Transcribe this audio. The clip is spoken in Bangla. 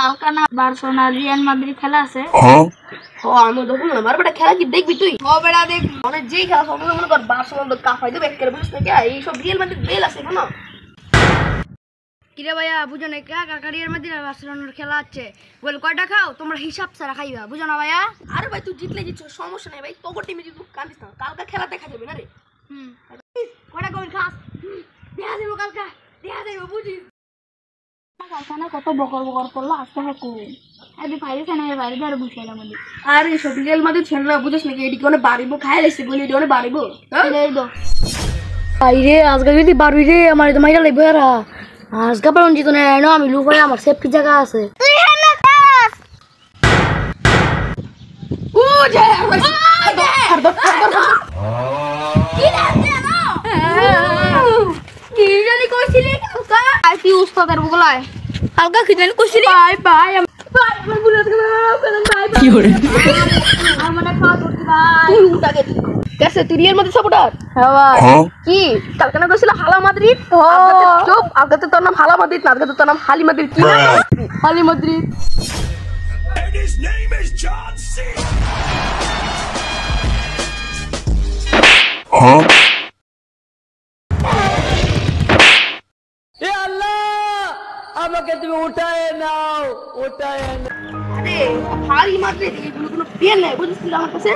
কালকা না বার্সেলোনা রিয়াল মাদ্রিদ খেলা আছে। ও আমি দেখুন না বেটা খেলা কি দেখবি তুই? ও বেটা দেখ মানে যেই খেলা সব মনে কর বার্সেলোনা কাফাই দেবে একেবারে বুঝছ না কি এই সব রিয়াল মাদ্রিদ বেল আছে কেন? কিরে ভাইয়া বুঝো না কালকা রিয়াল মাদ্রিদ আর বার্সেলোনার খেলা আছে, বল কয়টা খাও তোমরা হিসাব ছাড়া খাইবা, বুঝো না ভাইয়া? আরে ভাই তুই জিতলে জিতছ সমস্যা নাই ভাই, তোর টিমে যদি কান্দিস না কালকা খেলা দেখা যাবে না রে। কয়টা গোল খাস দেখা দেবো কালকা, দেখা দেবো বুঝিস। কালকা না কত বকর বকর করলো আজকে হ্যাঁ কই আরে বাইরে ফেনা বাইরে ধরে বসে এলাম আমি। আরে সব রিয়াল মাদ্রিদ ছেলে বুঝছ নাকি এদিকে অনেক বাড়িবো খাই লাইছে বলি এদিকে অনেক বাড়িবো। এই দো বাইরে আজকে যদি বাড়বি রে আমার তো মাইরা লাগবে এরা আজকে পারন জিতো না এনো আমি লুক হয়ে আমার সেফটি জায়গা আছে। তুই হ্যাঁ না খাস ও যা কি লাগছে না কি জানি কইছিলি কালকা আই তুই উস্তাদের বগলায় কালকা কি জানি কইছিলি বাই বাই আমার বুলাত বাই বাই কি হরে আর মনে খাওয়া করতে ভাই তুই উঠা গে कैसे तू रियल माद्रिद सपोर्टर? হ্যাঁ ভাই কি কালকে না কইছিল হালা মাদ্রিদ? চুপ আগে তো তোর নাম হালা মাদ্রিদ না আগে তো তোর নাম হালি মাদ্রিদ কি না? হালি Madrid. And his name is John C. এ আল্লাহ আমাকে তুমি উঠায় নাও উঠায় আরে হালি মাদ্রিদ এগুলো কোনো পেন নাই বুঝছিস আমার কাছে